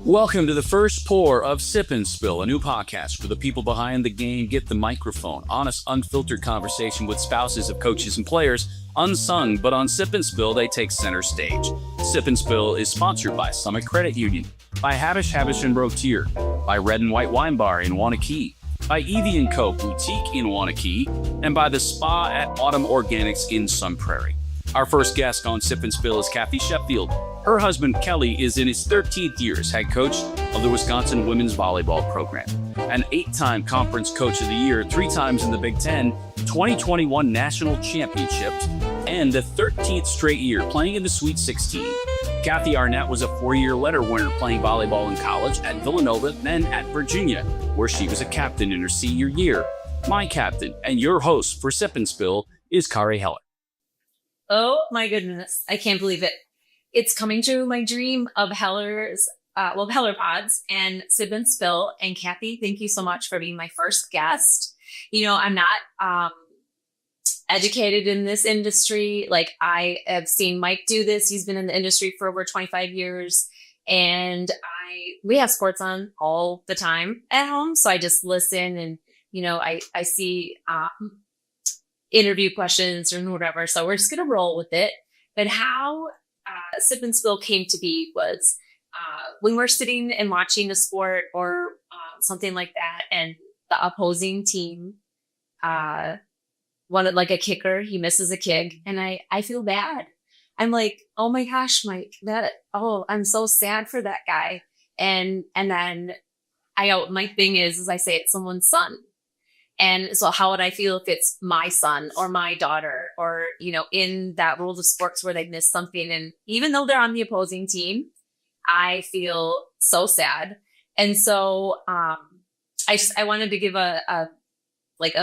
Welcome to the first pour of Sip and Spill, a new podcast where the people behind the game get the microphone. Honest, unfiltered conversation with spouses of coaches and players, unsung, but on Sip and Spill, they take center stage. Sip and Spill is sponsored by Summit Credit Union, by Habish and Rotier, by Red and White Wine Bar in Wanakee, by Evie & Co. Boutique in Wanakee, and by the Spa at Autumn Organics in Sun Prairie. Our first guest on Sip and Spill is Cathy Sheffield. Her husband, Kelly, is in his 13th year as head coach of the Wisconsin women's volleyball program. An 8-time conference coach of the year, 3 times in the Big Ten, 2021 national championships, and the 13th straight year playing in the Sweet 16. Cathy Arnett was a 4-year letter winner playing volleyball in college at Villanova, then at Virginia, where she was a captain in her senior year. My captain and your host for Sip and Spill is Kari Heller. Oh my goodness. I can't believe it. It's coming true. My dream of Heller's, Heller Pods and Sip and Spill. And Cathy, thank you so much for being my first guest. You know, I'm not educated in this industry. Like, I have seen Mike do this. He's been in the industry for over 25 years. And we have sports on all the time at home. So I just listen and, you know, I see interview questions or whatever. So we're just going to roll with it. But how Sip and Spill came to be was when we're sitting and watching a sport or something like that, and the opposing team wanted, like, a kicker, he misses a kick, and I feel bad. I'm like, oh my gosh, Mike, I'm so sad for that guy. And then my thing is I say it's someone's son. And so how would I feel if it's my son or my daughter or, you know, in that world of sports where they miss something? And even though they're on the opposing team, I feel so sad. And so I wanted to give a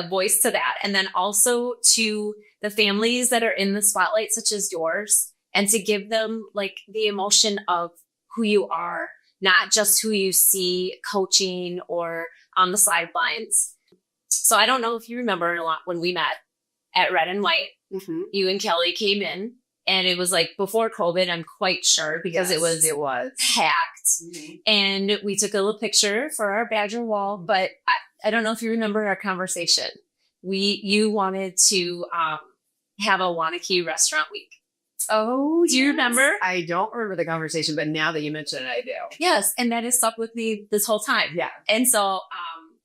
voice to that. And then also to the families that are in the spotlight, such as yours, and to give them, like, the emotion of who you are, not just who you see coaching or on the sidelines. So I don't know if you remember a lot when we met at Red and White. Mm-hmm. You and Kelly came in, and it was like before COVID, I'm quite sure, because it was packed. Mm-hmm. And we took a little picture for our Badger wall, but I don't know if you remember our conversation. You wanted to have a Wanakee restaurant week. Oh, do you remember? I don't remember the conversation, but now that you mention it, I do. Yes, and that has stuck with me this whole time. Yeah. And so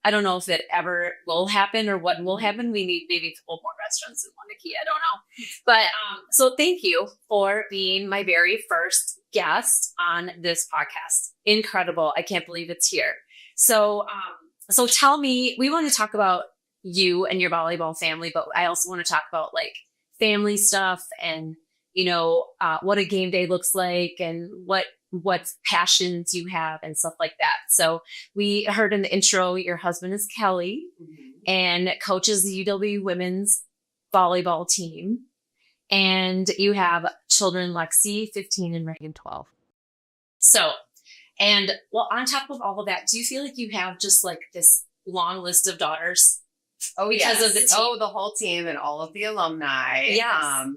I don't know if it ever will happen or what will happen. We need maybe a couple more restaurants in Wanakee. I don't know. But so thank you for being my very first guest on this podcast. Incredible. I can't believe it's here. So tell me, we want to talk about you and your volleyball family, but I also want to talk about, like, family stuff and, you know, what a game day looks like and what passions you have and stuff like that. So we heard in the intro, your husband is Kelly, mm-hmm. and coaches the UW women's volleyball team. And you have children, Lexi, 15, and Reagan, 12. So, and well, on top of all of that, do you feel like you have just, like, this long list of daughters? Oh, because of the team? Oh, the whole team and all of the alumni. Yes.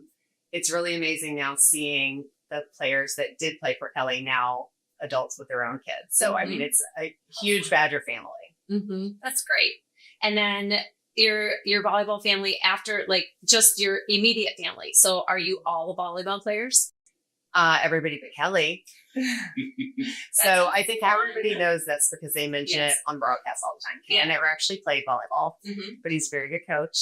It's really amazing now seeing the players that did play for Kelly now adults with their own kids. So, mm-hmm. I mean, it's a huge Badger family. Mm-hmm. That's great. And then your volleyball family after, like, just your immediate family. So are you all volleyball players? Everybody but Kelly. So I think everybody knows that's because they mention it on broadcast all the time. He never actually played volleyball, mm-hmm. but he's a very good coach.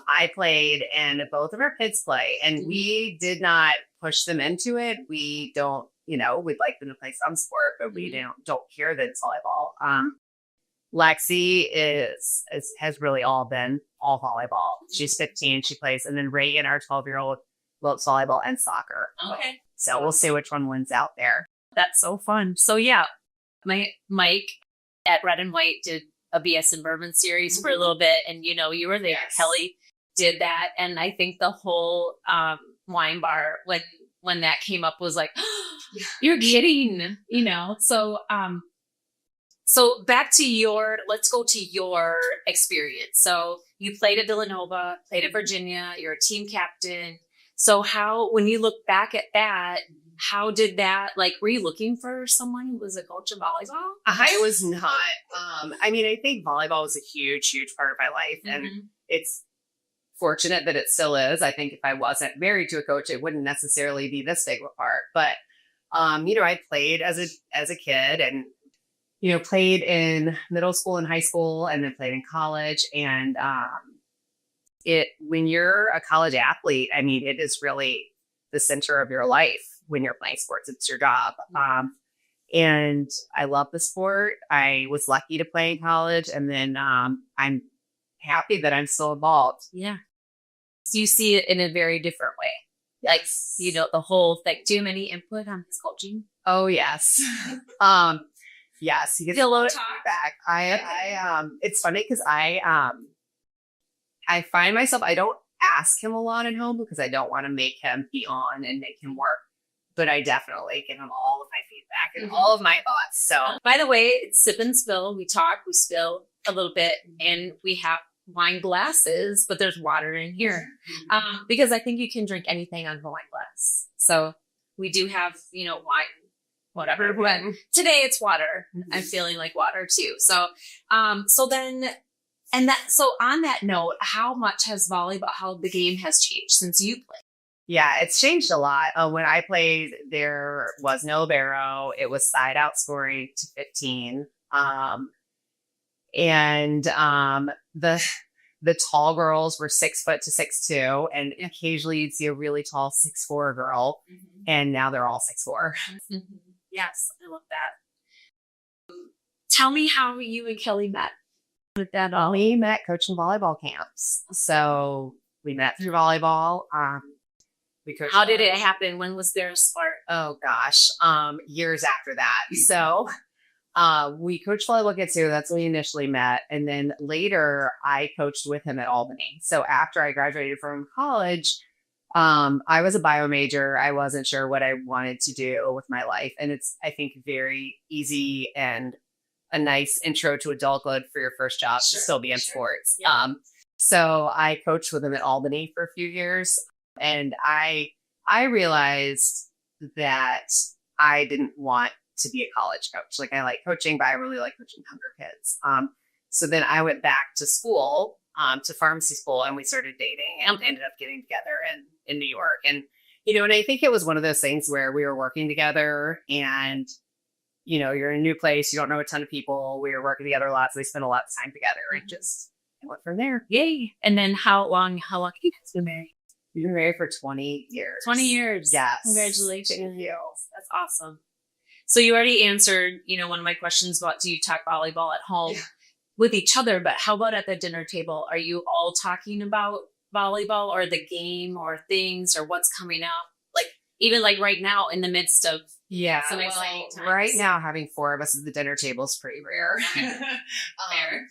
I played, and both of our kids play, and mm-hmm. we did not push them into it. We don't, you know, we'd like them to play some sport, but we don't care that it's volleyball. Lexi has really all volleyball. She's 15, she plays, and then Reagan, our 12-year-old, loves volleyball and soccer. Okay. So we'll see which one wins out there. That's so fun. So yeah, Mike at Red and White did a BS and Bourbon series mm-hmm. for a little bit, and, you know, you were there. Yes. Kelly did that, and I think the whole wine bar when that came up was like, oh, you're kidding, you know. So back to let's go to your experience. So you played at Villanova, played at Virginia, you're a team captain. So when you look back at that, How did that, like, were you looking for someone who was a coach of volleyball? I was not. I mean, I think volleyball was a huge, huge part of my life. And it's fortunate that it still is. I think if I wasn't married to a coach, it wouldn't necessarily be this big of a part. But, I played as a kid and, played in middle school and high school and then played in college. And when you're a college athlete, I mean, it is really the center of your life when you're playing sports. It's your job. And I love the sport. I was lucky to play in college. And then I'm happy that I'm still involved. Yeah. So you see it in a very different way. Like, the whole thing. Do you have any input on his coaching? Oh, yes. Yes. He gets a little back. It's funny because I find myself, I don't ask him a lot at home because I don't want to make him be on and make him work. But I definitely give him all of my feedback and all of my thoughts. So, by the way, it's sip and spill. We talk, we spill a little bit, and we have wine glasses, but there's water in here because I think you can drink anything out of a wine glass. So we do have, wine, whatever. When today it's water. I'm feeling like water too. So, so on that note, how much has volleyball, how the game has changed since you played? Yeah, it's changed a lot. When I played, there was no barrow. It was side out scoring to 15. And the tall girls were 6 foot to 6'2", and occasionally you'd see a really tall 6'4" girl. And now they're all 6'4". Yes, I love that. Tell me how you and Kelly met. With that, we met coaching volleyball camps. So we met through volleyball. How did it happen? When was there a spark? Oh gosh, years after that. So we coached volleyball kids too. That's when we initially met. And then later I coached with him at Albany. So after I graduated from college, I was a bio major. I wasn't sure what I wanted to do with my life. And it's, I think, very easy and a nice intro to adulthood for your first job to still be in sports. Yeah. So I coached with him at Albany for a few years. And I realized that I didn't want to be a college coach. Like, I like coaching, but I really like coaching younger kids. So then I went back to school, to pharmacy school, and we started dating and ended up getting together in New York. And, and I think it was one of those things where we were working together and, you're in a new place. You don't know a ton of people. We were working together a lot. So we spent a lot of time together and just went from there. Yay. And then how long have you guys been married? We've been married for 20 years. 20 years. Yes. Congratulations. Thank you. That's awesome. So you already answered, one of my questions about, do you talk volleyball at home with each other? But how about at the dinner table? Are you all talking about volleyball or the game or things or what's coming up? Like, even like right now in the midst of some exciting times. Right now, having 4 of us at the dinner table is pretty rare. Fair.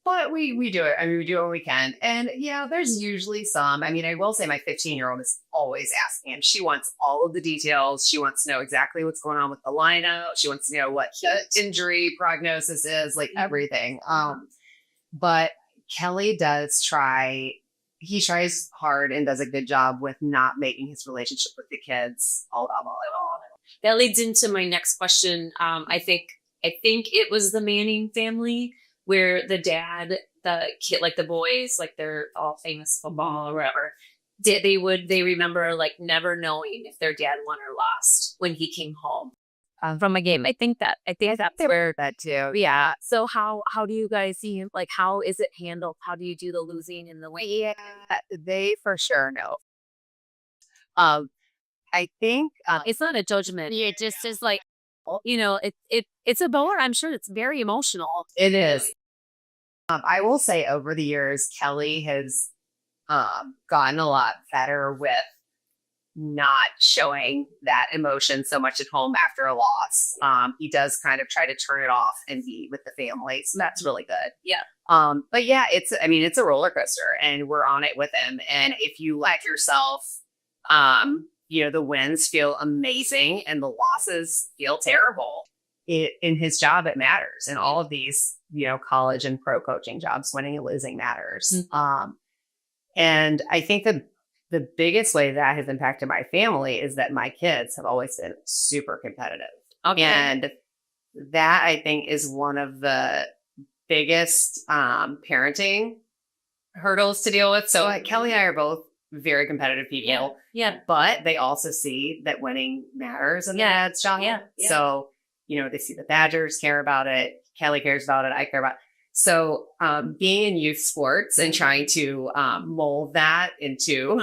But we do it. I mean, we do it when we can. And yeah, there's usually some. I mean, I will say my 15-year-old is always asking, and she wants all of the details. She wants to know exactly what's going on with the lineup. She wants to know what the injury prognosis is, like everything. But Kelly does try. He tries hard and does a good job with not making his relationship with the kids all about volleyball. That leads into my next question. I think it was the Manning family where the dad, the kid, like the boys, like they're all famous football or whatever. They remember like never knowing if their dad won or lost when he came home from a game. I think that's where that too. Yeah. So how do you guys see, like, how is it handled? How do you do the losing and the winning? Yeah, they for sure know. I think it's not a judgment. It just is like, it's a bummer. I'm sure it's very emotional. It is. I will say over the years, Kelly has gotten a lot better with not showing that emotion so much at home after a loss. He does kind of try to turn it off and be with the family. So that's really good. Yeah. But yeah, it's a roller coaster and we're on it with him. And if you let yourself, the wins feel amazing and the losses feel terrible. In his job, it matters. In all of these, college and pro coaching jobs, winning and losing matters. And I think that the biggest way that has impacted my family is that my kids have always been super competitive. Okay. And that I think is one of the biggest parenting hurdles to deal with. So Kelly and I are both very competitive people. Yeah. But they also see that winning matters in the dad's job. Yeah. So, they see the Badgers care about it. Kelly cares about it. I care about it. So being in youth sports and trying to mold that into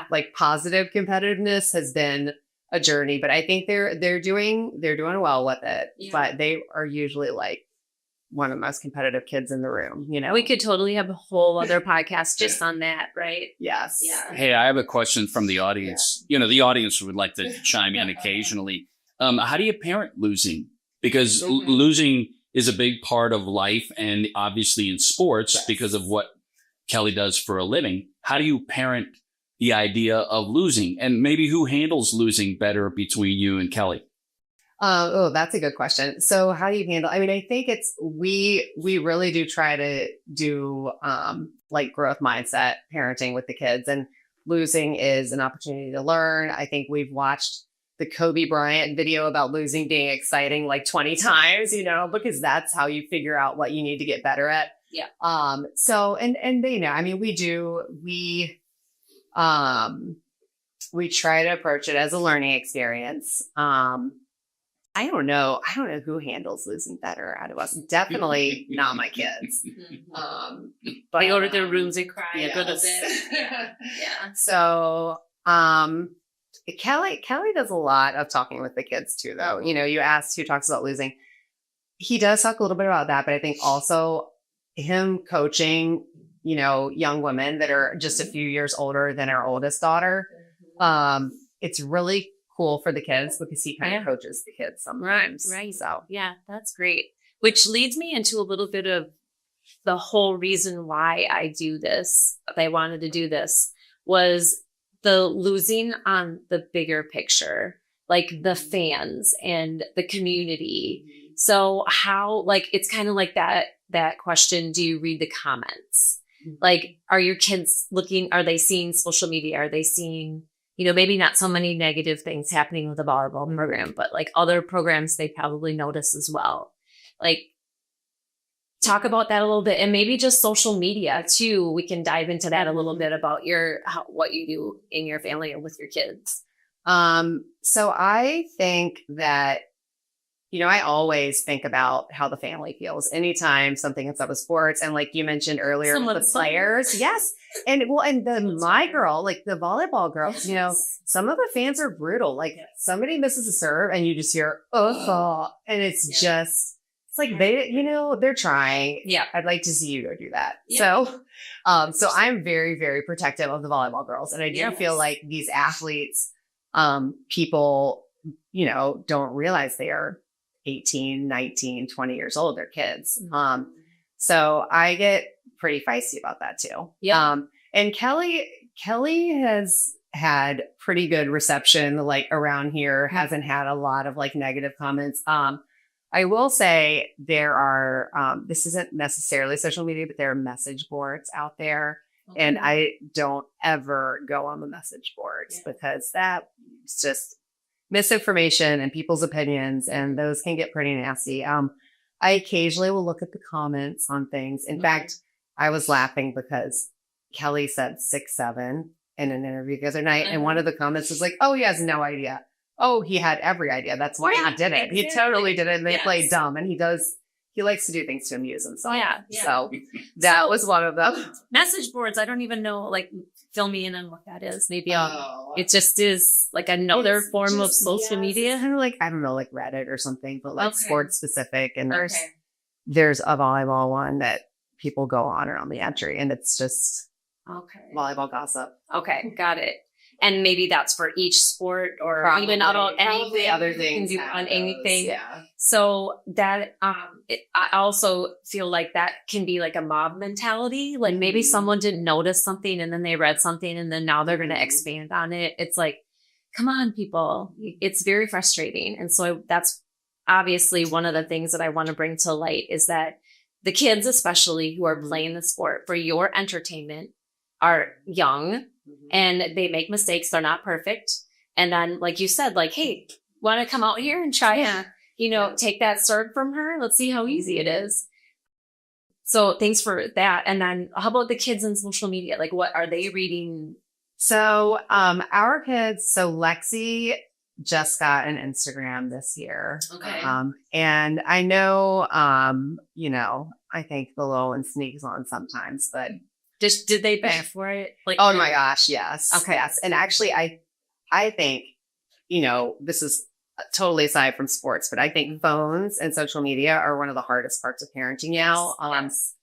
like positive competitiveness has been a journey. But I think they're doing well with it. Yeah. But they are usually like one of the most competitive kids in the room. We could totally have a whole other podcast just on that, right? Yes. Yeah. Hey, I have a question from the audience. The audience would like to chime in occasionally. How do you parent losing? Because losing is a big part of life, and obviously in sports because of what Kelly does for a living. How do you parent the idea of losing, and maybe who handles losing better between you and Kelly? That's a good question. So how do you handle, I think we really do try to do, like growth mindset parenting with the kids, and losing is an opportunity to learn. I think we've watched the Kobe Bryant video about losing being exciting like 20 times, because that's how you figure out what you need to get better at. Yeah. So, and we try to approach it as a learning experience. I don't know who handles losing better out of us. Definitely not my kids. But they go to their rooms and cry yes. a little bit. Yeah. So, Kelly does a lot of talking with the kids too, though. You asked who talks about losing. He does talk a little bit about that, but I think also him coaching, young women that are just a few years older than our oldest daughter. It's really cool for the kids because he kind of coaches the kids sometimes. Right. So yeah, that's great. Which leads me into a little bit of the whole reason why I do this. I wanted to do this was the losing on the bigger picture, like the fans and the community. So how, it's kind of like that question, do you read the comments? Like, are your kids are they seeing social media? Are they seeing, maybe not so many negative things happening with the volleyball program, but like other programs they probably notice as well. Like, talk about that a little bit, and maybe just social media too. We can dive into that a little bit about what you do in your family or with your kids. So I think that, I always think about how the family feels anytime something comes up with sports. And like you mentioned earlier, the players, yes. And my girl, like the volleyball girls, some of the fans are brutal. Like somebody misses a serve and you just hear, and it's just, like they're trying. Yeah. I'd like to see you go do that. Yeah. So I'm very, very protective of the volleyball girls. And I do feel like these athletes, people, don't realize they are 18, 19, 20 years old. They're kids. So I get pretty feisty about that too. Yeah. And Kelly has had pretty good reception, like around here, hasn't had a lot of like negative comments. I will say there are, this isn't necessarily social media, but there are message boards out there. Okay. And I don't ever go on the message boards because that's just misinformation and people's opinions, and those can get pretty nasty. I occasionally will look at the comments on things. In fact, I was laughing because Kelly said 6'7" in an interview the other night, and one of the comments was like, "Oh, he has no idea. Oh, he had every idea. That's why he did it. Exactly. He totally did it. And they played dumb." And he likes to do things to amuse himself. Yeah. So that was one of them. Message boards. I don't even know, fill me in on what that is. Maybe it just is like another form of social media. Kind of I don't know, like Reddit or something, but sports specific. And there's a volleyball one that people go on around the entry, and it's just volleyball gossip. Okay. Got it. And maybe that's for each sport, or probably, even any other things on anything. Yeah. So that I also feel like that can be like a mob mentality. Like maybe someone didn't notice something and then they read something and then now they're going to expand on it. It's like, come on, people. It's very frustrating. And so that's obviously one of the things that I want to bring to light is that the kids, especially who are playing the sport for your entertainment, are young. and they make mistakes. They're not perfect. And then, like you said, like, hey, want to come out here and try to, take that serve from her? Let's see how easy it is. So thanks for that. And then how about the kids on social media? Like, what are they reading? So, our kids, so Lexi just got an Instagram this year. Okay. And I know, I think the little one sneaks on sometimes, but Did they pay for it? Like, oh my gosh, yes. Okay. Yes. And actually, I think, this is totally aside from sports, but I think phones and social media are one of the hardest parts of parenting now. Yes.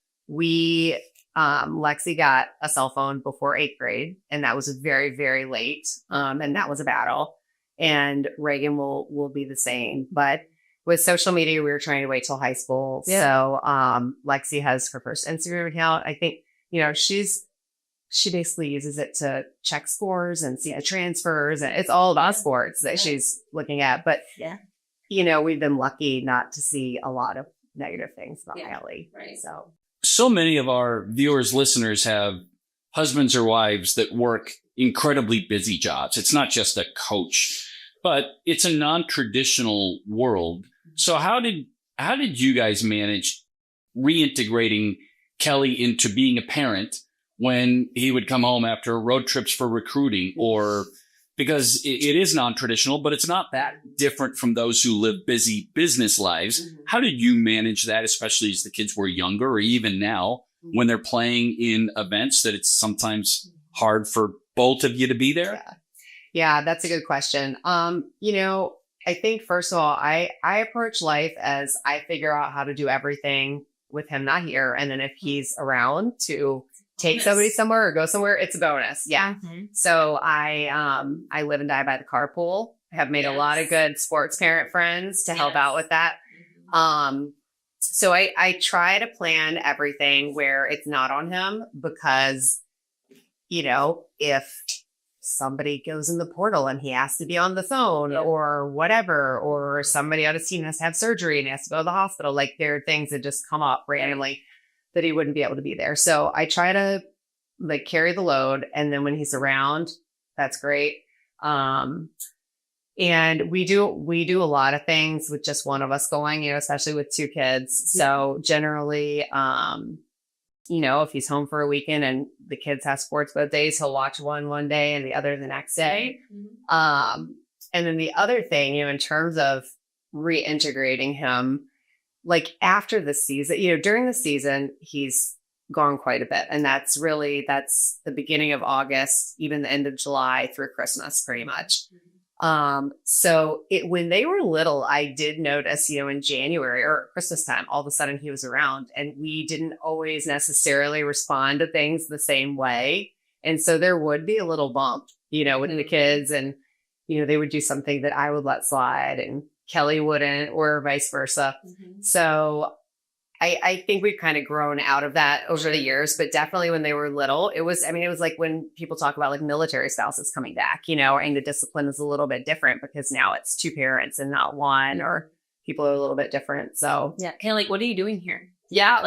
Lexi got a cell phone before 8th grade, and that was very, very late. And that was a battle. And Reagan will be the same. But with social media, we were trying to wait till high school. Yeah. So Lexi has her first Instagram account. I think, she basically uses it to check scores and see transfers, and it's all about sports that she's looking at. But we've been lucky not to see a lot of negative things about Ellie. Right. So many of our viewers, listeners have husbands or wives that work incredibly busy jobs. It's not just a coach, but it's a non-traditional world. So how did you guys manage reintegrating Kelly into being a parent when he would come home after road trips for recruiting, or because it is non-traditional, but it's not that different from those who live busy business lives. Mm-hmm. How did you manage that, especially as the kids were younger, or even now when they're playing in events that it's sometimes hard for both of you to be there? Yeah, that's a good question. I think first of all, I approach life as I figure out how to do everything with him not here. And then if he's around to take somebody somewhere or go somewhere, it's a bonus. Yeah. Mm-hmm. So I live and die by the carpool. I have made a lot of good sports parent friends to help out with that. So I try to plan everything where it's not on him, because, if somebody goes in the portal and he has to be on the phone or whatever, or somebody on his team has to have surgery and he has to go to the hospital, like there are things that just come up randomly that he wouldn't be able to be there. So I try to carry the load. And then when he's around, that's great. And we do a lot of things with just one of us going, especially with 2 kids. So generally, if he's home for a weekend and the kids have sports both days, he'll watch one day and the other the next day. Mm-hmm. And then the other thing, in terms of reintegrating him, after the season, during the season, he's gone quite a bit. And that's the beginning of August, even the end of July through Christmas, pretty much. So when they were little, I did notice, in January or Christmas time, all of a sudden he was around, and we didn't always necessarily respond to things the same way. And so there would be a little bump, with the kids, and, they would do something that I would let slide and Kelly wouldn't, or vice versa. Mm-hmm. So I think we've kind of grown out of that over the years, but definitely when they were little, it was like when people talk about military spouses coming back, and the discipline is a little bit different because now it's 2 parents and not one, or people are a little bit different. So kind of what are you doing here? Yeah.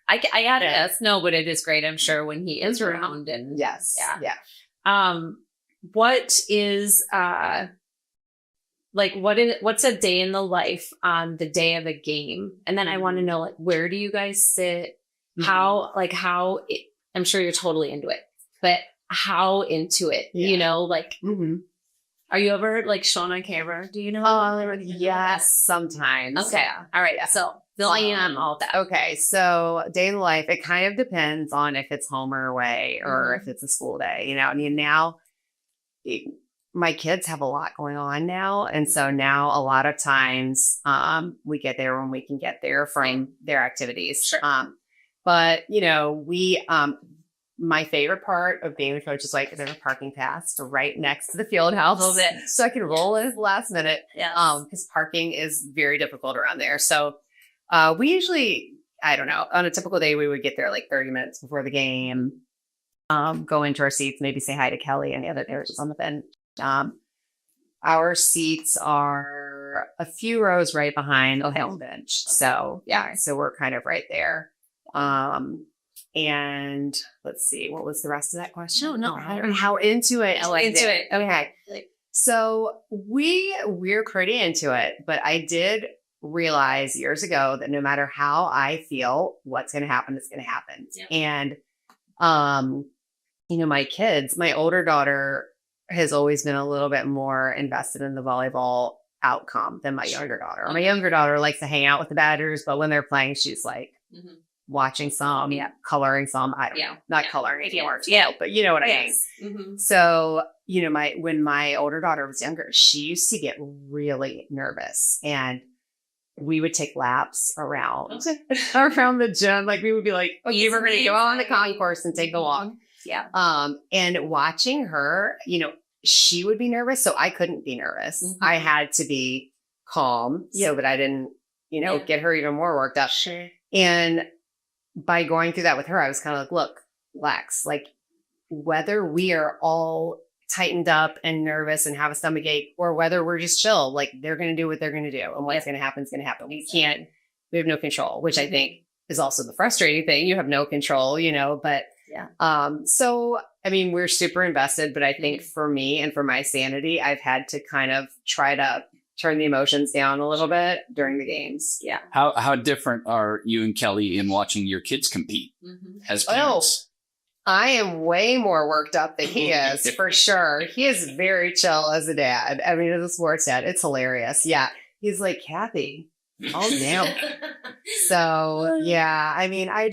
I got it. No, but it is great. I'm sure when he is around, and yes. Yeah. What is, what's a day in the life on the day of a game? And then I want to know, where do you guys sit? Mm-hmm. I'm sure you're totally into it, but how into it, mm-hmm. Are you ever shown on camera? Do you know? Yes, sometimes. Okay. All right. Yeah. So fill in on all that. Okay. So day in the life, it kind of depends on if it's home or away, or if it's a school day, now my kids have a lot going on now. And so now a lot of times we get there when we can get there from their activities. Sure. But, my favorite part of being the coach is there's a parking pass right next to the field house. Love it. So I can roll in at the last minute. Yes. Because parking is very difficult around there. So we usually, I don't know, on a typical day, we would get there 30 minutes before the game, go into our seats, maybe say hi to Kelly and the other players on the bench. Our seats are a few rows right behind the home bench. So so we're kind of right there. And let's see, what was the rest of that question? No. How into it? Into it. Okay. So we're pretty into it, but I did realize years ago that no matter how I feel, what's going to happen is going to happen. Yeah. And, my older daughter has always been a little bit more invested in the volleyball outcome than my younger daughter. Okay. My younger daughter likes to hang out with the Badgers, but when they're playing, she's like watching some, coloring some. I don't know, not coloring anymore. Yeah, but you know what I mean. Mm-hmm. So, when my older daughter was younger, she used to get really nervous, and we would take laps around the gym. Like we would be like, okay, we're going to go on the concourse and take a walk. Yeah. And watching her, she would be nervous. So I couldn't be nervous. Mm-hmm. I had to be calm so that I didn't, get her even more worked up. Sure. And by going through that with her, I was kind of like, look, Lex, like whether we are all tightened up and nervous and have a stomach ache or whether we're just chill, like they're going to do what they're going to do. And what's going to happen is going to happen. We have no control, which I think is also the frustrating thing. You have no control, but so, I mean, we're super invested, but I think for me and for my sanity, I've had to kind of try to turn the emotions down a little bit during the games. Yeah. How different are you and Kelly in watching your kids compete as parents? I am way more worked up than he is, for sure. He is very chill as a dad. I mean, as a sports dad, it's hilarious. Yeah. He's like, Cathy, oh, damn. So, yeah, I mean, I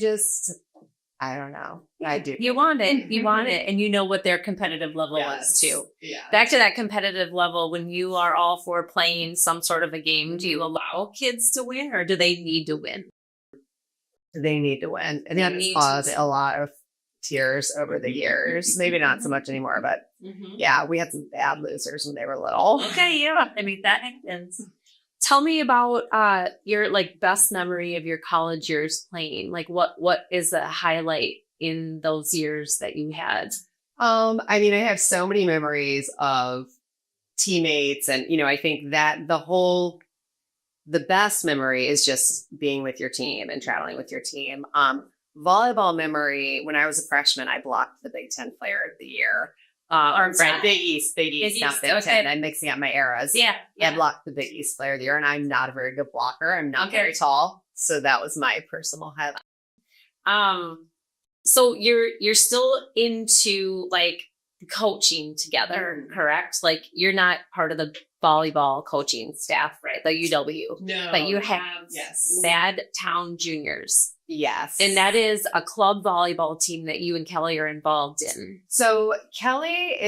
don't know. I do. You want it. And you know what their competitive level is too. Yeah. Back to that competitive level, when you are all for playing some sort of a game, do you allow kids to win or do they need to win? They need to win. And that's caused a lot of tears over the years. Maybe not so much anymore, but yeah, we had some bad losers when they were little. Okay, yeah. I mean, that happens. Tell me about your best memory of your college years playing. Like what is the highlight in those years that you had? I mean, I have so many memories of teammates and, I think that the best memory is just being with your team and traveling with your team. Volleyball memory, when I was a freshman, I blocked the Big Ten Player of the Year. Big East, not Big Ten. I'm mixing up my eras. Yeah. I blocked the Big East Player of the Year, and I'm not a very good blocker. I'm not very tall, so that was my personal highlight. So you're still into coaching together, correct? Like you're not part of the volleyball coaching staff, right? The UW. No. But you have Mad Town Juniors. Yes. And that is a club volleyball team that you and Kelly are involved in. So Kelly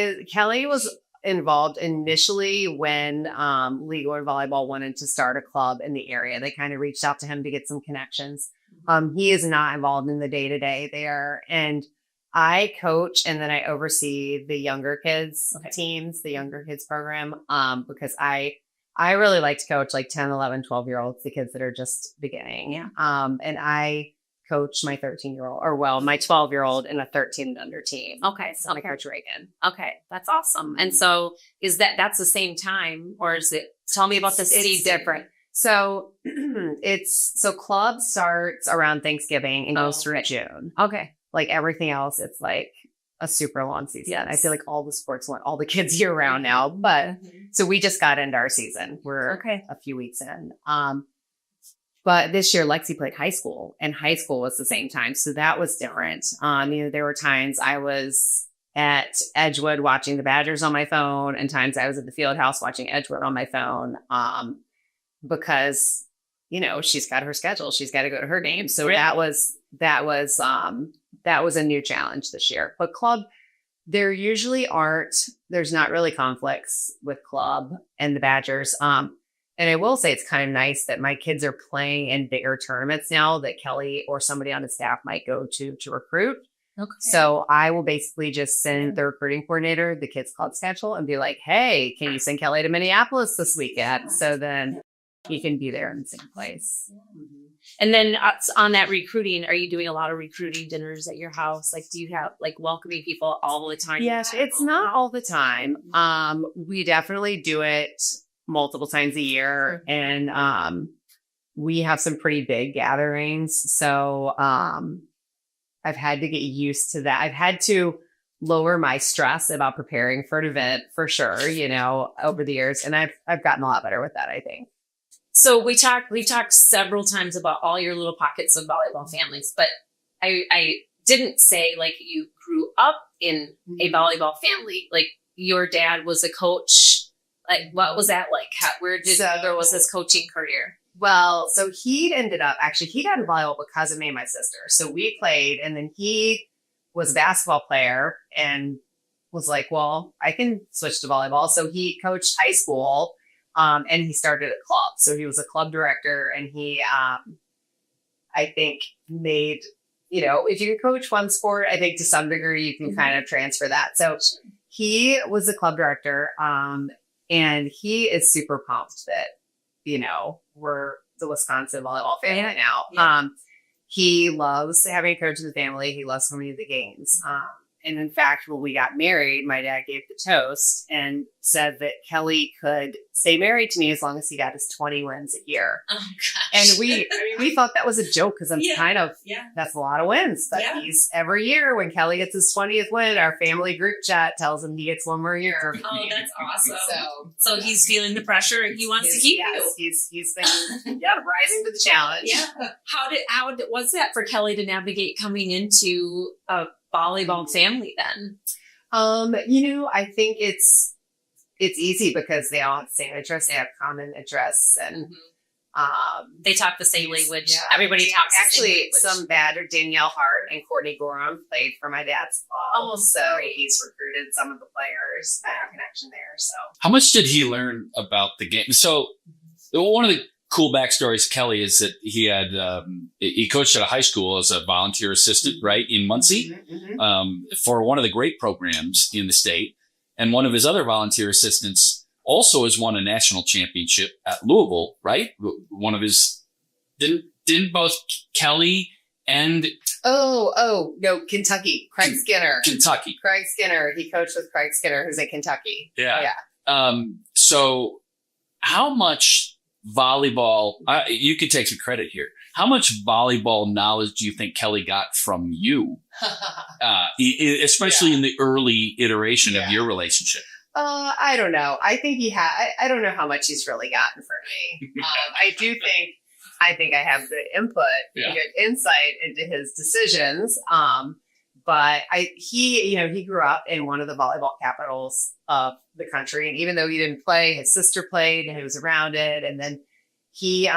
was involved initially when League One Volleyball wanted to start a club in the area. They kind of reached out to him to get some connections. He is not involved in the day-to-day there. And I coach and then I oversee the younger kids teams, the younger kids program, because I really like to coach 10, 11, 12-year-olds, the kids that are just beginning. Yeah. And I coach my 13-year-old, my 12-year-old in a 13 and under team. Okay. So I coach Reagan. Okay. That's awesome. And so that's the same time or is it, tell me about this. It's different. So club starts around Thanksgiving and goes through June. Okay. Like everything else, it's like a super long season. Yes. I feel like all the sports want all the kids year round now, but so we just got into our season. We're a few weeks in. But this year Lexi played high school and high school was the same time. So that was different. There were times I was at Edgewood watching the Badgers on my phone and times I was at the field house watching Edgewood on my phone. Because, she's got her schedule. She's got to go to her game. So that was a new challenge this year. But club, there's not really conflicts with club and the Badgers. And I will say it's kind of nice that my kids are playing in bigger tournaments now that Kelly or somebody on the staff might go to recruit. Okay. So I will basically just send the recruiting coordinator the kids' club schedule and be like, hey, can you send Kelly to Minneapolis this weekend? So then he can be there in the same place. Mm-hmm. And then on that recruiting, are you doing a lot of recruiting dinners at your house? Do you have welcoming people all the time? Yes, it's not all the time. We definitely do it multiple times a year. And we have some pretty big gatherings. So I've had to get used to that. I've had to lower my stress about preparing for an event for sure, over the years. And I've gotten a lot better with that, I think. So we've talked several times about all your little pockets of volleyball families, but I didn't say like you grew up in a volleyball family. Like your dad was a coach. Like what was that like? Where was this coaching career? Well, so he got into volleyball because of me and my sister. So we played, and then he was a basketball player and was like, well, I can switch to volleyball. So he coached high school, and he started a club. So he was a club director, and he, I think made, if you can coach one sport, I think to some degree you can kind of transfer that. So he was a club director, and he is super pumped that, we're the Wisconsin volleyball family now. Yeah. He loves having a coach in the family. He loves coming to the games. And in fact, when we got married, my dad gave the toast and said that Kelly could stay married to me as long as he got his 20 wins a year. Oh, gosh. And we thought that was a joke because that's a lot of wins. But he's every year when Kelly gets his 20th win, our family group chat tells him he gets one more year. Oh, that's awesome. So he's feeling the pressure and he wants to keep you. He's thinking, rising to the challenge. Yeah. How was that for Kelly to navigate coming into a volleyball family then? I think it's easy because they all have the same interests. They have common interests, and they talk the same language. Yeah. Everybody talks actually the same language. Some bad are Danielle Hart and Courtney Gorham played for my dad's club. So he's recruited some of the players. I have a connection there. So how much did he learn about the game? So one of the cool backstories, Kelly, is that he coached at a high school as a volunteer assistant, right, in Muncie, for one of the great programs in the state. And one of his other volunteer assistants also has won a national championship at Louisville, right? One of his, didn't both Kelly and... Oh, no, Kentucky. Craig Skinner. Kentucky. Craig Skinner. He coached with Craig Skinner, who's at Kentucky. Yeah. So how much volleyball, you could take some credit here. How much volleyball knowledge do you think Kelly got from you, especially in the early iteration of your relationship? I don't know. I think I don't know how much he's really gotten from me. I think I have good input, good insight into his decisions. But he grew up in one of the volleyball capitals of the country. And even though he didn't play, his sister played and he was around it. And then he,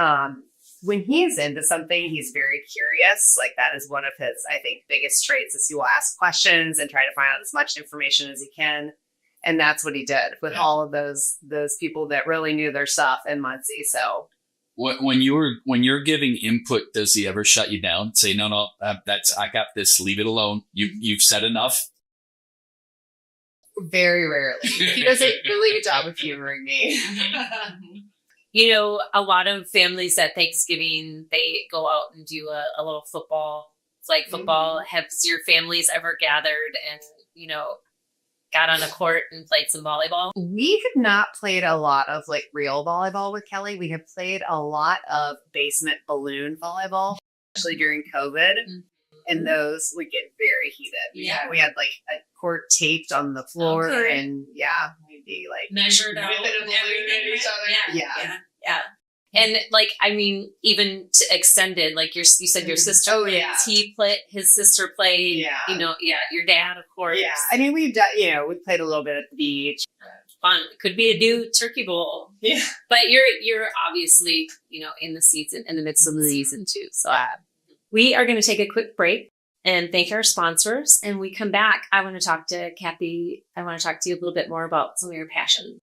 when he's into something, he's very curious. Like that is one of his, I think, biggest traits is he will ask questions and try to find out as much information as he can. And that's what he did with all of those people that really knew their stuff in Muncie. So when you're giving input, does he ever shut you down? Say, no, I got this. Leave it alone. You've said enough. Very rarely. He does a really good job of humoring me. A lot of families at Thanksgiving, they go out and do a little football, flag football. Have your families ever gathered and, got on a court and played some volleyball? We have not played a lot of like real volleyball with Kelly. We have played a lot of basement balloon volleyball, especially during COVID. And those would get very heated. Yeah. We had like a court taped on the floor and we'd be like measured out whipping a balloon at each other. Yeah. And like, I mean, even to extended, like you said, your sister played, his sister played, your dad, of course. Yeah. I mean, we've done, we played a little bit at the beach. Fun. Could be a new turkey bowl. Yeah. But you're obviously, in the season, in the midst of the season too. So we are going to take a quick break and thank our sponsors. And we come back. I want to talk to Cathy. I want to talk to you a little bit more about some of your passions.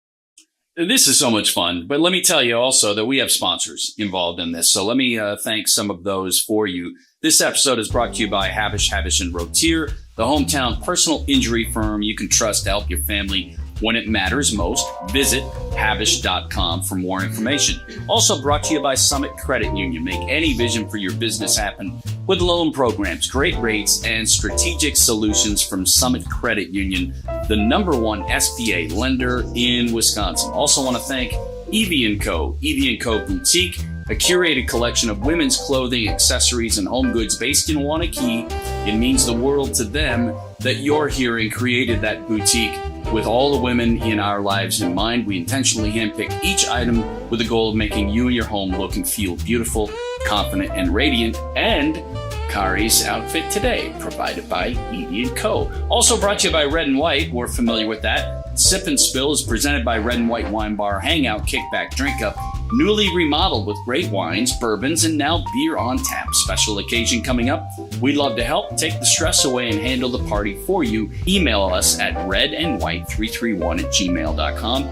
This is so much fun, but let me tell you also that we have sponsors involved in this. So let me thank some of those for you. This episode is brought to you by Havish & Rotier, the hometown personal injury firm you can trust to help your family when it matters most. Visit havish.com for more information. Also brought to you by Summit Credit Union. Make any vision for your business happen with loan programs, great rates, and strategic solutions from Summit Credit Union, the #1 SBA lender in Wisconsin. Also want to thank Evie & Co. Evie & Co. Boutique a curated collection of women's clothing, accessories, and home goods based in Wanakee. It means the world to them that you're here and created that boutique. With all the women in our lives in mind, we intentionally handpick each item with the goal of making you and your home look and feel beautiful, confident, and radiant. And Kari's outfit today, provided by Edie & Co. Also brought to you by Red and White. We're familiar with that. Sip and Spill is presented by Red and White Wine Bar, Hangout, Kickback, Drink Up. Newly remodeled with great wines, bourbons, and now beer on tap. Special occasion coming up. We'd love to help take the stress away and handle the party for you. Email us at redandwhite331@gmail.com.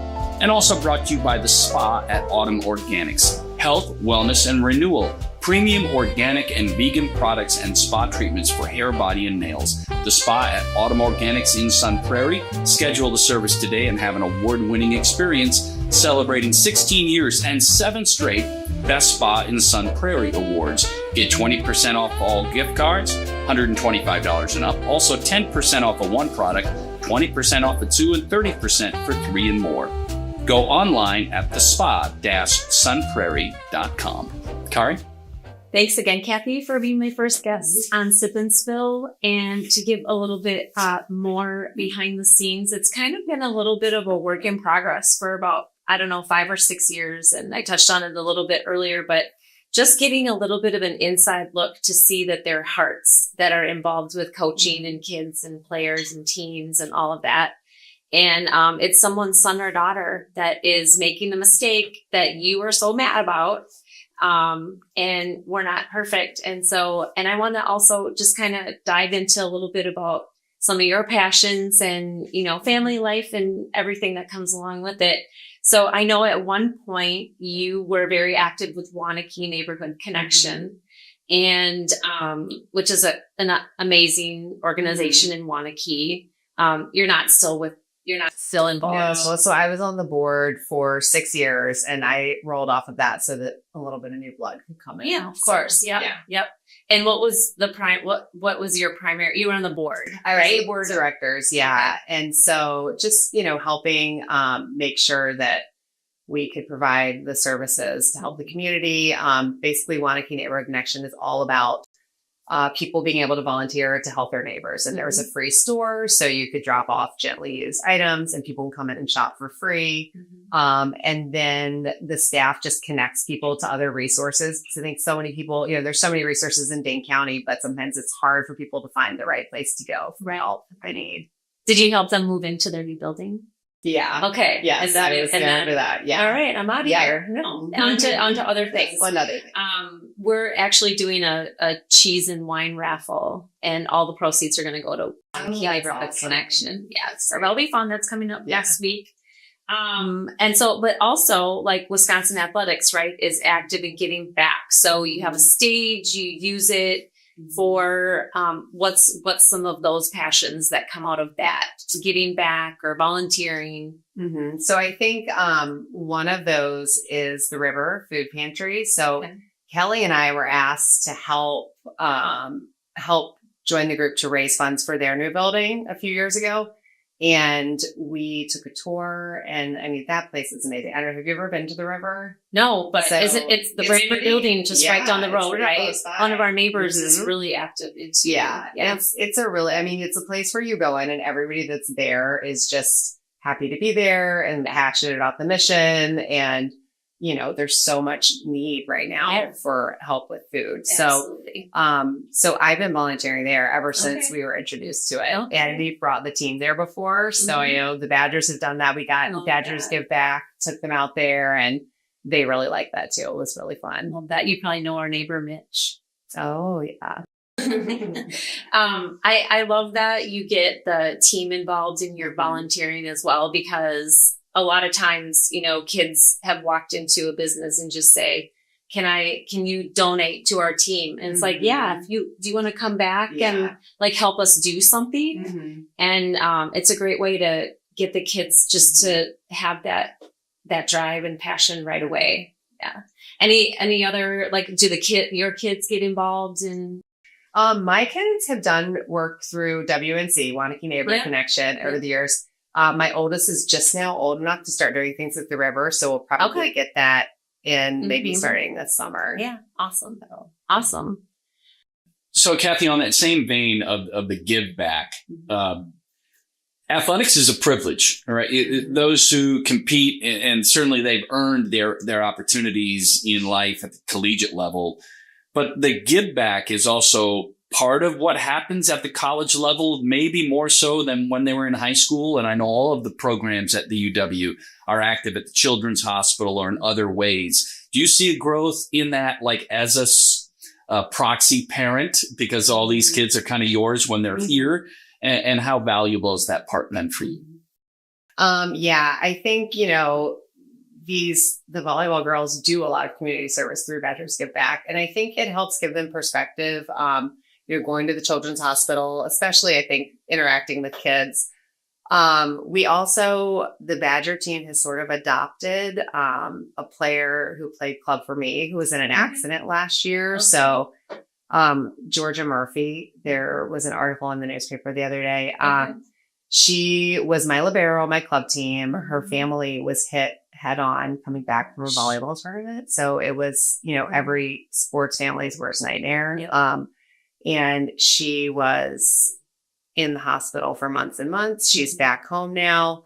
And also brought to you by the spa at Autumn Organics. Health, wellness, and renewal. Premium organic and vegan products and spa treatments for hair, body, and nails. The spa at Autumn Organics in Sun Prairie. Schedule the service today and have an award-winning experience celebrating 16 years and 7 straight Best Spa in Sun Prairie awards. Get 20% off all gift cards, $125 and up. Also 10% off of one product, 20% off of 2, and 30% for 3 and more. Go online at thespa-sunprairie.com. Kari? Thanks again, Cathy, for being my first guest on Sip and Spill. And to give a little bit more behind the scenes, it's kind of been a little bit of a work in progress for about, 5 or 6 years. And I touched on it a little bit earlier, but just getting a little bit of an inside look to see that there are hearts that are involved with coaching and kids and players and teams and all of that. And it's someone's son or daughter that is making the mistake that you are so mad about. And we're not perfect. And I want to also just kind of dive into a little bit about some of your passions and, family life and everything that comes along with it. So I know at one point you were very active with Wanakee Neighborhood Connection, and, which is an amazing organization in Wanakee. You're not still involved. No, so I was on the board for 6 years and I rolled off of that so that a little bit of new blood could come in. Yeah, of course. Yep. Yeah. Yep. And what was what was your primary, you were on the board, I was right? the board of directors. Yeah. And so just, helping, make sure that we could provide the services to help the community. Basically Wanakee Neighborhood Connection is all about people being able to volunteer to help their neighbors. And there was a free store, so you could drop off gently used items and people can come in and shop for free. And then the staff just connects people to other resources. So I think so many people, there's so many resources in Dane County, but sometimes it's hard for people to find the right place to go for help if they need. Did you help them move into their new building? Yeah. Okay. Yes. I was there for that. Yeah. All right. I'm out of here. No. Onto other things. Another thing. We're actually doing a cheese and wine raffle, and all the proceeds are going to go to Neighborhood Connection. Yes. So that'll be fun. That's coming up next week. But also like Wisconsin Athletics, right, is active in getting back. So you have a stage, you use it for what's some of those passions that come out of that, getting back or volunteering. So I think one of those is the River Food Pantry. So Kelly and I were asked to help join the group to raise funds for their new building a few years ago. And we took a tour, and that place is amazing. I don't know, have you ever been to the River? No, but it's the brand new building just right down the road, right? One of our neighbors is really active. It's a really, it's a place where you go in and everybody that's there is just happy to be there and passionate about the mission. And, there's so much need right now for help with food. Absolutely. So I've been volunteering there ever since we were introduced to it. And we brought the team there before. So, the Badgers have done that. We got Badgers Give Back, took them out there, and they really liked that too. It was really fun. Love that. You probably know our neighbor, Mitch. Oh, yeah. I love that you get the team involved in your volunteering as well, because a lot of times, kids have walked into a business and just say, can you donate to our team? And it's like, do you want to come back and like help us do something? And it's a great way to get the kids just to have that drive and passion right away. Yeah. Any other, like, do your kids get involved in? My kids have done work through WNC, Wanakee Neighborhood Connection, over the years. My oldest is just now old enough to start doing things at the River. So we'll probably get that and maybe starting this summer. Yeah. Awesome. Awesome. So, Cathy, on that same vein of the give back, athletics is a privilege, all right? Those who compete, and certainly they've earned their opportunities in life at the collegiate level, but the give back is also part of what happens at the college level, maybe more so than when they were in high school. And I know all of the programs at the UW are active at the Children's Hospital or in other ways. Do you see a growth in that, like as a proxy parent, because all these kids are kind of yours when they're here? And how valuable is that part then for you? Yeah, I think, the volleyball girls do a lot of community service through Badgers Give Back. And I think it helps give them perspective. You're going to the Children's Hospital, especially, I think, interacting with kids. The Badger team has sort of adopted a player who played club for me, who was in an accident last year. Okay. So Georgia Murphy, there was an article in the newspaper the other day. She was my libero, my club team. Her family was hit head on coming back from a volleyball tournament. So it was, every sports family's worst nightmare. Yep. And she was in the hospital for months and months. She's back home now.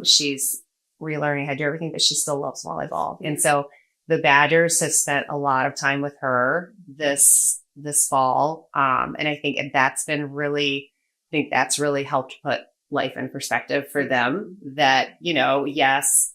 She's relearning how to do everything, but she still loves volleyball. And so the Badgers have spent a lot of time with her this fall. And I think that's really helped put life in perspective for them that, yes,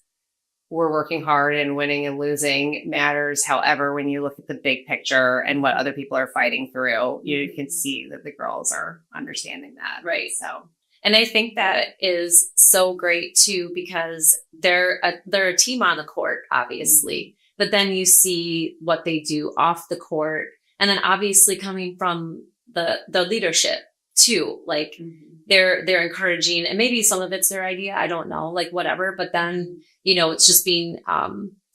we're working hard and winning and losing matters. However, when you look at the big picture and what other people are fighting through, you can see that the girls are understanding that. Right. So, and I think that is so great too, because they're a team on the court, obviously, but then you see what they do off the court. And then obviously coming from the leadership too, like they're encouraging, and maybe some of it's their idea. I don't know, like whatever, but then, it's just being,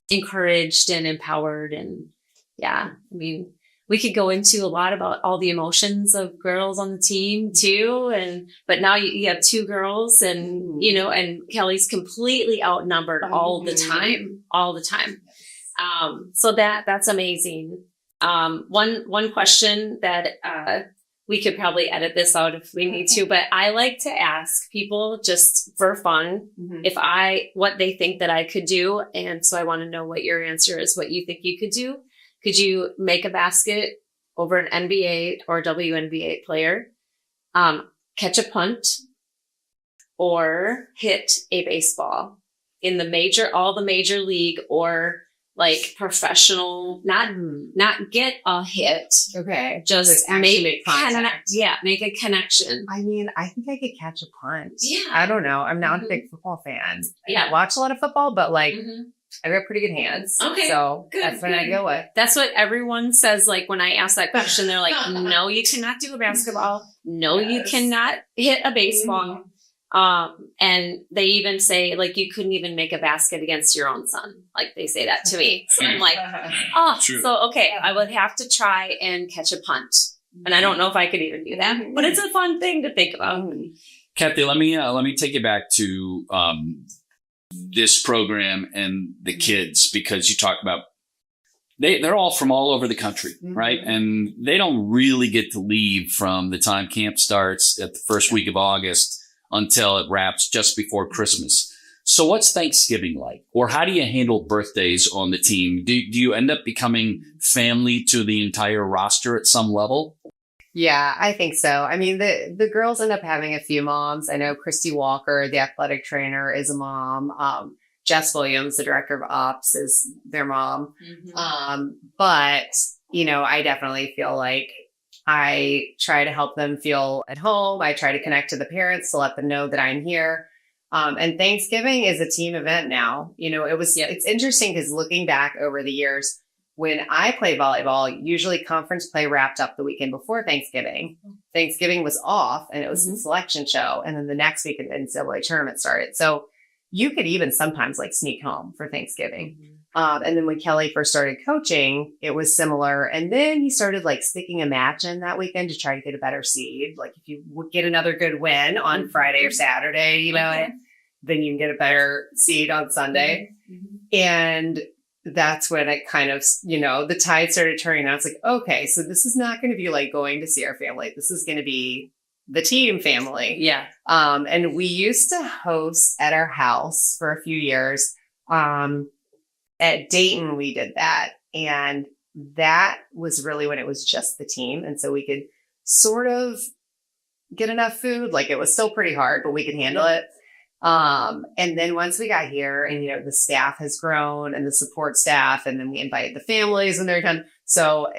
encouraged and empowered. And yeah, I mean, we could go into a lot about all the emotions of girls on the team too. But now you have two girls and, and Kelly's completely outnumbered all the time. So that's amazing. One question that, we could probably edit this out if we need to, but I like to ask people just for fun, what they think that I could do. And so I want to know what your answer is, what you think you could do. Could you make a basket over an NBA or WNBA player, catch a punt, or hit a baseball in all the major league or like professional, not get a hit. Okay. Just make contact. Make a connection. I mean, I think I could catch a punt. Yeah. I don't know. I'm not a big football fan. Yeah. I watch a lot of football, but like, I got pretty good hands. Okay. So that's what I go with. That's what everyone says. Like when I ask that question, they're like, no, you cannot do a basketball. No, you cannot hit a baseball. And they even say like, you couldn't even make a basket against your own son. Like they say that to me. So I'm like, true. So, okay, I would have to try and catch a punt. And I don't know if I could even do that, but it's a fun thing to think about. Cathy, let me take you back to, this program and the kids, because you talk about they're all from all over the country, right? And they don't really get to leave from the time camp starts at the first week of August until it wraps just before Christmas. So what's Thanksgiving like? Or how do you handle birthdays on the team? Do you end up becoming family to the entire roster at some level? Yeah, I think so. I mean, the girls end up having a few moms. I know Christy Walker, the athletic trainer, is a mom. Jess Williams, the director of ops, is their mom. But, I definitely feel like I try to help them feel at home. I try to connect to the parents to let them know that I'm here. And Thanksgiving is a team event now. It's interesting because looking back over the years, when I played volleyball, usually conference play wrapped up the weekend before Thanksgiving. Thanksgiving was off and it was the selection show. And then the next week, the NCAA tournament started. So you could even sometimes like sneak home for Thanksgiving. And then when Kelly first started coaching, it was similar. And then he started like sticking a match in that weekend to try to get a better seed. Like if you would get another good win on Friday or Saturday, then you can get a better seed on Sunday. And that's when it kind of, the tide started turning. I was like, okay, so this is not going to be like going to see our family. This is going to be the team family. Yeah. And we used to host at our house for a few years. At Dayton, we did that. And that was really when it was just the team. And so we could sort of get enough food. Like, it was still pretty hard, but we could handle it. And then once we got here and, the staff has grown and the support staff, and then we invited the families when they're done. So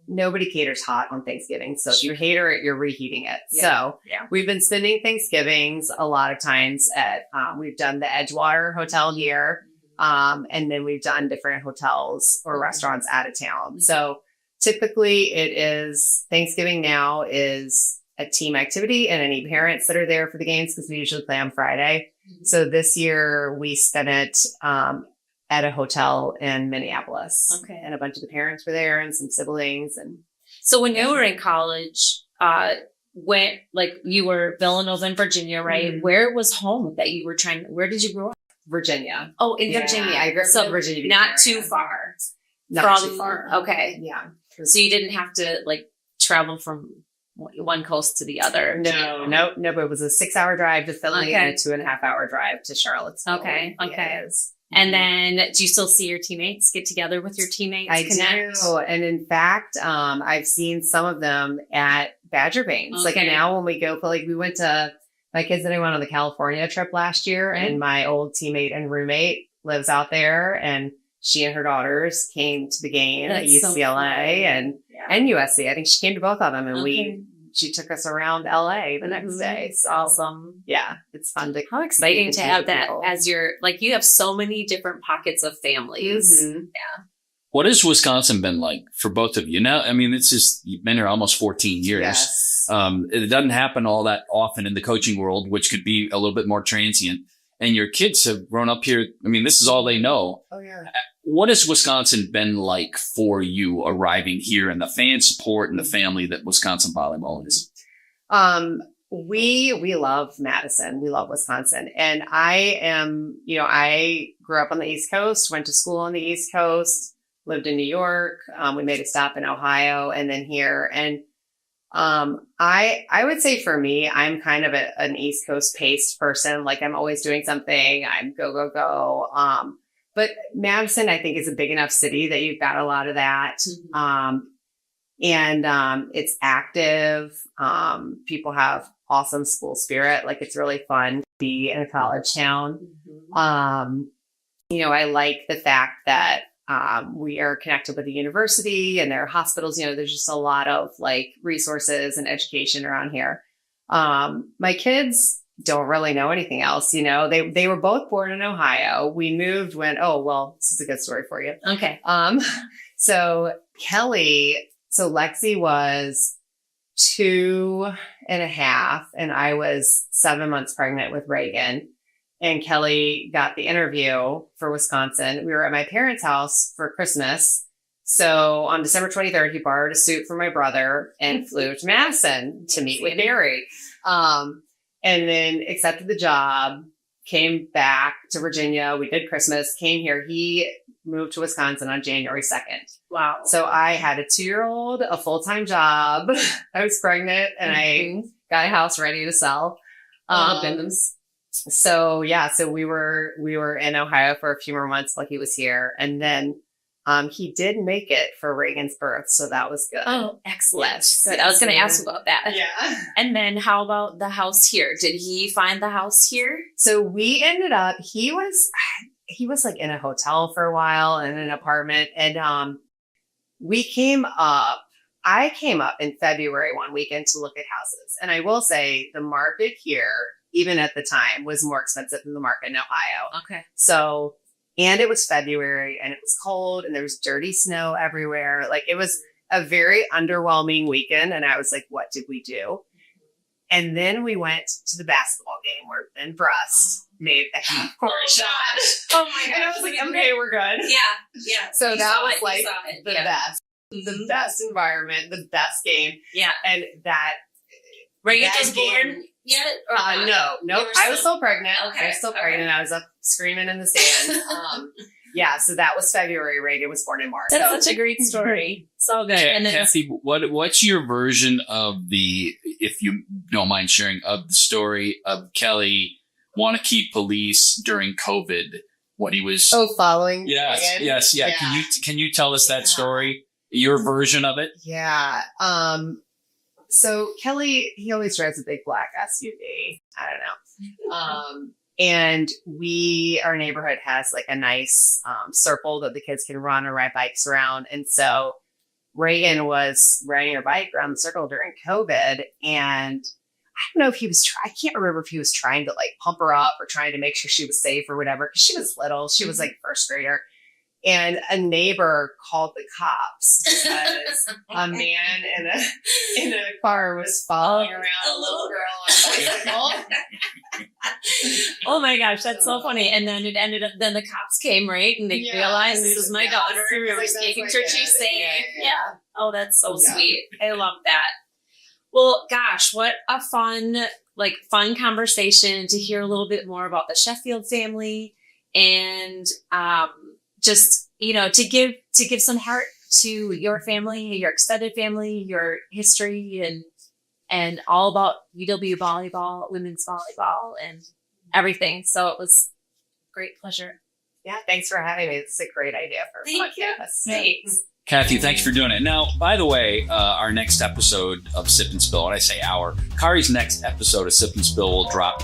nobody caters hot on Thanksgiving. So if you cater it, you're reheating it. Yeah. So we've been spending Thanksgivings a lot of times at, we've done the Edgewater Hotel here. And then we've done different hotels or restaurants out of town. So typically it is Thanksgiving now is a team activity, and any parents that are there for the games, because we usually play on Friday. So this year we spent it at a hotel in Minneapolis. Okay. And a bunch of the parents were there and some siblings. And so when you were in college, when you were Villanova in Virginia, right? Where was home that you were where did you grow up? Virginia. Oh, in Virginia. I grew up in Virginia. Not too far. Not too far. Okay. Yeah. So you didn't have to travel from one coast to the other. No, but it was a 6-hour drive to Philly and a 2.5-hour drive to Charlottesville. Okay. Yeah, and then do you still see your teammates, get together with your teammates? I do. And in fact, I've seen some of them at Badger Bains. Like now when we go, we went to, my kids and I went on the California trip last year, and my old teammate and roommate lives out there, and she and her daughters came to the game at UCLA and USC. I think she came to both of them, and she took us around LA the next day. So, awesome. Yeah, it's fun How exciting to have that as you have so many different pockets of families. Mm-hmm. Yeah. What has Wisconsin been like for both of you? Now, I mean, you've been here almost 14 years. Yes. It doesn't happen all that often in the coaching world, which could be a little bit more transient. And your kids have grown up here. I mean, this is all they know. Oh, yeah. What has Wisconsin been like for you arriving here, and the fan support and the family that Wisconsin volleyball is? We love Madison. We love Wisconsin. And I grew up on the East Coast, went to school on the East Coast, lived in New York. We made a stop in Ohio and then here. And I would say for me, I'm kind of an East Coast paced person. Like, I'm always doing something. I'm go, go, go. But Madison, I think, is a big enough city that you've got a lot of that. And it's active. People have awesome school spirit. Like, it's really fun to be in a college town. I like the fact that we are connected with the university and their hospitals. There's just a lot of resources and education around here. My kids don't really know anything else. They were both born in Ohio. We moved when, this is a good story for you. Okay. So Lexi was 2.5 and I was 7 months pregnant with Reagan. And Kelly got the interview for Wisconsin. We were at my parents' house for Christmas. So on December 23rd, he borrowed a suit from my brother and flew to Madison to meet with Barry. And then accepted the job, came back to Virginia. We did Christmas, came here. He moved to Wisconsin on January 2nd. Wow. So I had a 2-year-old, a full-time job. I was pregnant and I got a house ready to sell. So we were in Ohio for a few more months while he was here. And then he did make it for Reagan's birth. So that was good. Oh, excellent. Yes. Good. I was going to ask about that. Yeah. And then how about the house here? Did he find the house here? So we ended up, he was in a hotel for a while in an apartment. And I came up in February one weekend to look at houses. And I will say the market here, even at the time, was more expensive than the market in Ohio. Okay. So, and it was February and it was cold and there was dirty snow everywhere. Like, it was a very underwhelming weekend. And I was like, what did we do? And then we went to the basketball game where Ben Brust made the half-court shot. Oh my gosh. And I was like, okay, we're good. Yeah. So that was the best. The best environment, the best game. Yeah. And that Reagan was born yet? No. I was still pregnant. Okay. I was still pregnant. I was up screaming in the stand. Yeah, so that was February. Reagan was born in March. That's such a great story. So good. And then, Cathy, what's your version of the, if you don't mind sharing, of the story of Kelly Wanakee police during COVID? What he was following. Yes. Yeah. Can you tell us that story? Your version of it? Yeah. So Kelly, he always drives a big black SUV. I don't know. And our neighborhood has like a nice circle that the kids can run or ride bikes around. And so Reagan was riding her bike around the circle during COVID, and I don't know if he was I can't remember if he was trying to like pump her up or trying to make sure she was safe or whatever. Cause she was little. She was like first grader. And a neighbor called the cops because a man in a car was following around a little girl on a bicycle. oh my gosh, that's so funny. And then it ended up, then the cops came, right? And they realized this is my daughter. We were making sure she's safe. Yeah. Oh, that's so sweet. I love that. Well, gosh, what a fun conversation to hear a little bit more about the Sheffield family, and just, to give some heart to your family, your extended family, your history, and all about UW volleyball, women's volleyball, and everything. So it was a great pleasure. Yeah, thanks for having me. It's a great idea for a podcast. Thanks. Cathy, thanks for doing it. Now, by the way, our next episode of Sip and Spill, when I say Kari's next episode of Sip and Spill will drop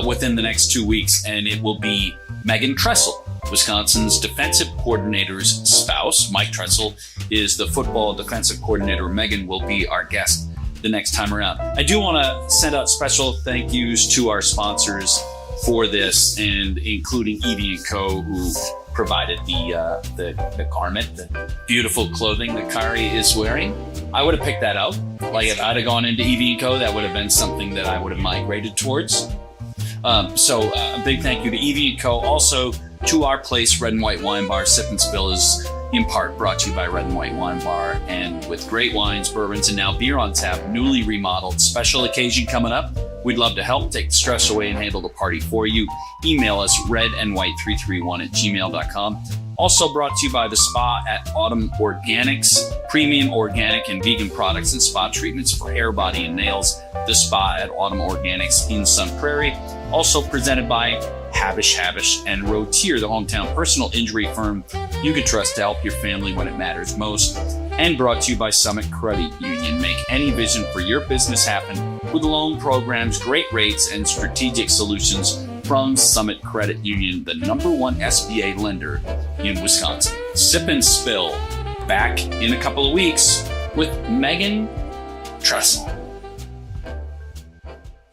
within the next 2 weeks, and it will be Megan Tressel, Wisconsin's defensive coordinator's spouse. Mike Tressel is the football defensive coordinator. Megan will be our guest the next time around. I do want to send out special thank yous to our sponsors for this, and including Evie & Co., who provided the garment, the beautiful clothing that Kari is wearing. I would have picked that out. Like if I'd have gone into Evie & Co., that would have been something that I would have migrated towards. So a big thank you to Evie & Co. Also to our place, Red and White Wine Bar. Sip and Spill is in part brought to you by Red and White Wine Bar, and with great wines, bourbons, and now beer on tap, newly remodeled. Special occasion coming up. We'd love to help take the stress away and handle the party for you. Email us redandwhite331@gmail.com. Also brought to you by the spa at Autumn Organics, premium organic and vegan products and spa treatments for hair, body, and nails. The spa at Autumn Organics in Sun Prairie. Also presented by Habish and Rotier, the hometown personal injury firm you can trust to help your family when it matters most. And brought to you by Summit Credit Union. Make any vision for your business happen with loan programs, great rates, and strategic solutions from Summit Credit Union, the #1 SBA lender in Wisconsin. Sip and Spill, back in a couple of weeks with Megan Tressel.